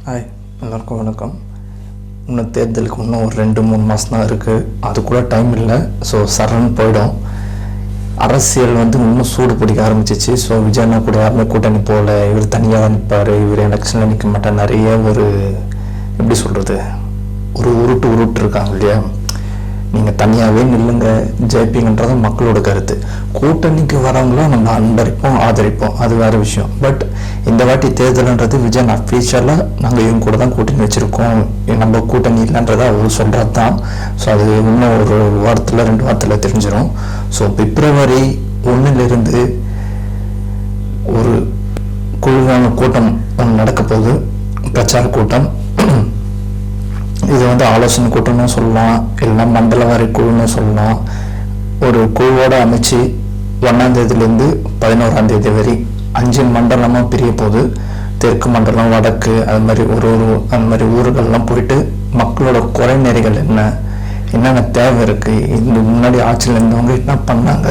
Hi, எல்லாருக்கும் வணக்கம். இன்னும் தேர்தலுக்கு இன்னும் ஒரு 2-3 மாதம் தான் இருக்குது. அது கூட டைம் இல்லை. ஸோ சரன்னு போயிடும். அரசியல் இன்னும் சூடு பிடிக்க ஆரம்பிச்சிச்சு. ஸோ விஜயண்ணா கூட யாருமே கூட்டணி போகல, இவர் தனியாக தான் நிற்பார், இவர் எலெக்ஷனில் நிற்க மாட்டார், நிறைய எப்படி சொல்கிறது, ஒரு உருட்டு இருக்காங்க இல்லையா. நீங்கள் தனியாகவே நில்லுங்க, ஜெயிப்பீங்கன்றது மக்களோட கருத்து. கூட்டணிக்கு வரவங்களும் நம்ம அன்பரிப்போம், ஆதரிப்போம், அது வேறு விஷயம். பட் இந்த வாட்டி தேர்தல்ன்றது விஜய் அஃபீஷியலாக நாங்கள் இவங்க கூட தான் கூட்டணி வச்சுருக்கோம், நம்ம கூட்டணி இல்லைன்றதை அவர் சொல்கிறது தான். ஸோ அது இன்னும் ஒரு வாரத்தில் 2 வாரத்தில் தெரிஞ்சிடும். ஸோ பிப்ரவரி 1 ஒரு குழுவான கூட்டம் நடக்க போகுது, பிரச்சார கூட்டம். இது ஆலோசனை கூட்டம்னு சொல்லலாம், இல்லைன்னா மண்டல வாரி குழுன்னு சொல்லலாம். ஒரு குழுவோடு அமைச்சு 1ஆம் தேதியிலேருந்து 11ஆம் தேதி வரை 5 மண்டலமாக பிரிய போகுது. தெற்கு மண்டலம், வடக்கு, அது மாதிரி அந்த மாதிரி ஊர்கள்லாம் போயிட்டு மக்களோட குறை நிறைகள் என்னென்ன தேவை இருக்குது, இந்த முன்னாடி ஆட்சியில் இருந்தவங்க என்ன பண்ணாங்க,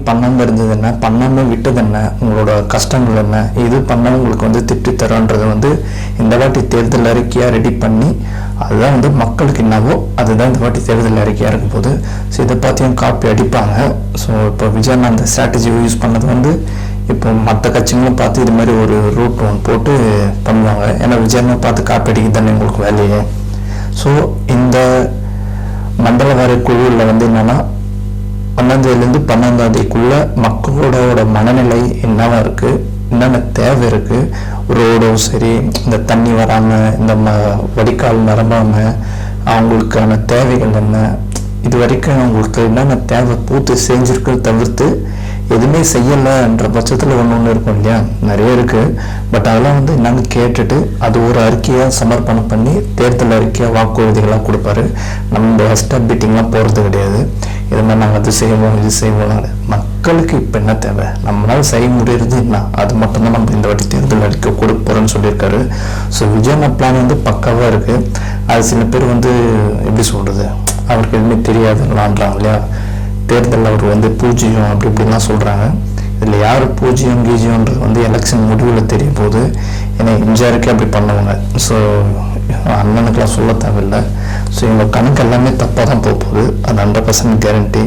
பண்ணாமல் இருந்தது என்ன, பண்ணாமல் விட்டது என்ன, உங்களோட கஷ்டங்கள் என்ன, இது பண்ணால் உங்களுக்கு திட்டு தரோன்றது இந்த வாட்டி தேர்தல் அறிக்கையாக ரெடி பண்ணி அதுதான் மக்களுக்கு என்னவோ அதுதான் இந்த வாட்டி தேர்தல் அறிக்கையாக இருக்கும் போது. ஸோ இதை பார்த்தியும் காப்பி அடிப்பாங்க. ஸோ இப்போ விஜயண்ணா அந்த ஸ்ட்ராட்டஜி யூஸ் பண்ணது இப்போ மற்ற கட்சிகளும் பார்த்து இது மாதிரி ஒரு ரூட் போட்டு பண்ணுவாங்க. ஏன்னா விஜயண்ணா பார்த்து காப்பி அடிக்க தானே உங்களுக்கு வேலையே. ஸோ இந்த மண்டல வாரி குழுவில் என்னென்னா 1ஆம் தேதியிலேருந்து 12ஆம் தேதிக்குள்ள மக்களோட மனநிலை என்னவா இருக்கு, என்னென்ன தேவை இருக்கு, ரோடும் சரி, இந்த தண்ணி வராமல், இந்த வடிகால் நிரம்பாமல் அவங்களுக்கான தேவைகள் என்ன, இது வரைக்கும் அவங்களுக்கு என்னென்ன தேவை பூர்த்தி செஞ்சிருக்கு தவிர்த்து எதுவுமே செய்யலைன்ற பட்சத்தில் ஒன்று இருக்கும் இல்லையா, நிறைய இருக்குது. பட் அதெல்லாம் என்னென்னு கேட்டுட்டு அது ஒரு அறிக்கையாக சமர்ப்பணம் பண்ணி தேர்தல் அறிக்கையாக வாக்குறுதிகளாக கொடுப்பாரு. நம்ம ஹஸ்டர் பீட்டிங்லாம் போகிறது கிடையாது. இது மாதிரி நாங்கள் அது செய்வோம், இது செய்வோம். மக்களுக்கு இப்போ என்ன தேவை, நம்மளால் செய்ய முடியறது என்ன, அது மட்டும்தான் நம்ம இந்த வாட்டி தேர்தல் அறிக்கை கொடுக்க போகிறோன்னு சொல்லியிருக்காரு. ஸோ விஜயண்ணா பிளான் பக்காவாக இருக்குது. அது சில பேர் எப்படி சொல்கிறது, அவருக்கு எதுவுமே தெரியாதுலான்றாங்க இல்லையா. தேர்தலில் அவர் பூஜ்ஜியம் அப்படி இப்படிலாம் சொல்கிறாங்க. இதில் யார் பூஜ்ஜியம் கீஜியம்ன்றது எலெக்ஷன் முடிவில் தெரிய போகுது. ஏன்னா எம்ஜிஆருக்கே அப்படி பண்ணுவாங்க. ஸோ அண்ணனுக்கெலாம் சொல்ல தேவையில்லை. ஸோ இவங்க கணக்கு எல்லாமே தப்பாக தான் போகுது, அது 100% கேரண்டி.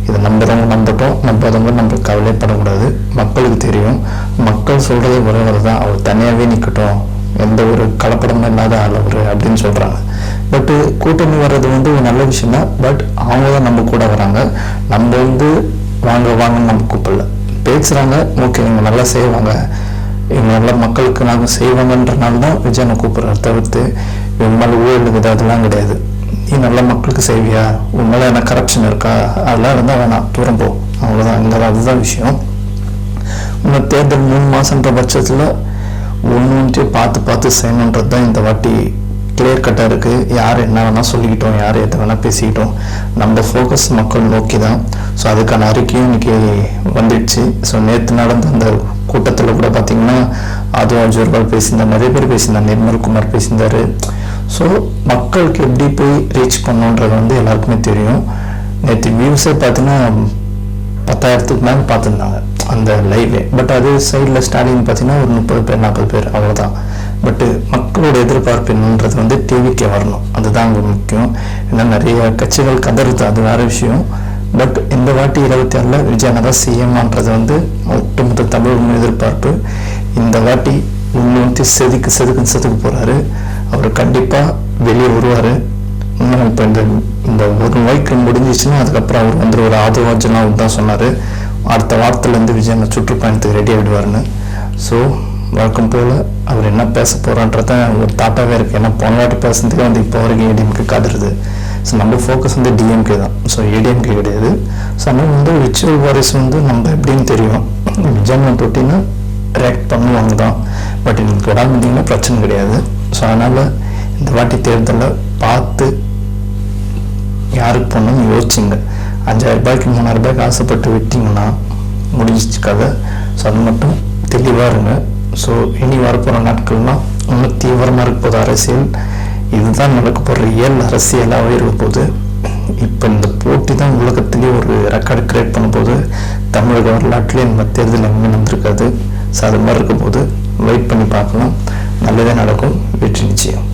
இதை நம்புறவங்க நம்பட்டும், நம்பாதவங்க நம்ம கவலைப்படக்கூடாது. மக்களுக்கு தெரியும், மக்கள் சொல்கிறதே ஒரே தான், அவர் தனியாகவே நிற்கட்டும், எந்த ஒரு கலப்படமும் இல்லாத அளவு அப்படின்னு சொல்கிறாங்க. பட்டு கூட்டணி வர்றது ஒரு நல்ல விஷயம் தான். பட் அவங்க தான் நம்ம கூட வராங்க. நம்ம வாங்கன்னு நம்ம கூப்பிடல, பேசுகிறாங்க. ஓகே, இவங்க நல்லா செய்வாங்க, இவங்க நல்லா மக்களுக்கு நாங்கள் செய்வாங்கன்றனால தான் விஜயனை கூப்பிட்றாரு தவிர்த்து இவங்க மேலே ஊழல் இருக்குது அதெல்லாம் கிடையாது. நீ நல்லா மக்களுக்கு செய்வியா, உன் மேலே என்ன கரப்ஷன் இருக்கா, அதெல்லாம் இருந்தால் வேணாம், தூரம் போ, அவ்வளோதான். இங்கே அதுதான் விஷயம். இன்னும் தேர்தல் 3 மாதன்ற பட்சத்தில் ஒன்று பார்த்து செய்யணுன்றது தான் இந்த வாட்டி கிளியர் கட்டாக இருக்குது. யார் என்ன வேணால் சொல்லிக்கிட்டோம், யார் எதை வேணால் பேசிக்கிட்டோம், நம்ம ஃபோக்கஸ் மக்கள் நோக்கி தான். ஸோ அதுக்கான அறிக்கையும் இன்றைக்கி வந்துடுச்சு. ஸோ நேற்று நடந்த அந்த கூட்டத்தில் கூட பார்த்திங்கன்னா அதுவும் அஜூர்பால் பேசியிருந்தார், நிறைய பேர் பேசியிருந்தார், நிர்மல்குமார் பேசியிருந்தார். ஸோ மக்களுக்கு எப்படி போய் ரீச் பண்ணணுன்றது எல்லாருக்குமே தெரியும். நேற்று வியூஸே பார்த்தீங்கன்னா 10,000க்கு மேலே பார்த்துருந்தாங்க அந்த லைவே. பட் அது சைடில் ஸ்டாலின் பார்த்தீங்கன்னா ஒரு 30 பேர் 40 பேர் அவ்வளோதான். பட்டு மக்களோட எதிர்பார்ப்பு என்னன்றது டிவிக்கே வரணும், அதுதான் அங்கே முக்கியம். ஏன்னா நிறைய கட்சிகள் கதறுது, அது வேறு விஷயம். பட் இந்த வாட்டி 26 விஜயண்ணா தான் சிஎம்ன்றது ஒட்டுமொத்த தமிழ் எதிர்பார்ப்பு. இந்த வாட்டி செதுக்கு போகிறாரு. அவர் கண்டிப்பாக வெளியே வருவார். இன்னும் இப்போ இந்த ஒரு நோய்க்கு முடிஞ்சிச்சுன்னா அதுக்கப்புறம் அவர் ஒரு ஆதரவாஜனாக தான் சொன்னார். அடுத்த வாரத்துலேருந்து விஜயண்ணா சுற்றுப்பயணத்துக்கு ரெடி ஆகிடுவார்னு. ஸோ வழக்கம் போல் அவர் என்ன பேச போகிறான்றத ஒரு தாட்டாகவே இருக்குது. ஏன்னா போன வாட்டி பேசுறதுக்கு இப்போ வரைக்கும் ஏடிஎம்கே காதுருது. ஸோ நம்ம ஃபோக்கஸ் டிஎம்கே தான், ஸோ ஏடிஎம்கே கிடையாது. ஸோ அதனால் ரிச்சுவல் வாரிஸ் நம்ம எப்படின்னு தெரியும், விஜயண்ணா தொட்டினா ரியாக்ட் பண்ணுவாங்க தான். பட் நீங்கள் விடாமல் இருந்தீங்கன்னா பிரச்சனை கிடையாது. ஸோ அதனால் இந்த வாட்டி தேர்தலில் பார்த்து யாருக்கு போகணும்னு யோசிச்சிங்க. 5,000 ரூபாய்க்கு 3,000 ரூபாய்க்கு ஆசைப்பட்டு விட்டிங்கன்னா முடிஞ்சிச்சு கதை. ஸோ அது மட்டும் தெளிவாக இருங்க. ஸோ இனி வரப்போகிற நாட்கள்லாம் இன்னும் தீவிரமாக இருக்க போது அரசியல். இதுதான் நடக்க போகிற ரியல் அரசியலாகவே இருக்க போகுது. இப்போ இந்த போட்டி தான் உலகத்திலேயே ஒரு ரெக்கார்டு கிரியேட் பண்ண போது. தமிழக வரலாற்றிலே நம்ம தேர்தல் எங்கே நடந்திருக்காது. ஸோ அது மாதிரி இருக்க போது வெயிட் பண்ணி பார்க்கலாம். நல்லதே நல்லதே நடக்கும். வெற்றி நிச்சயம்.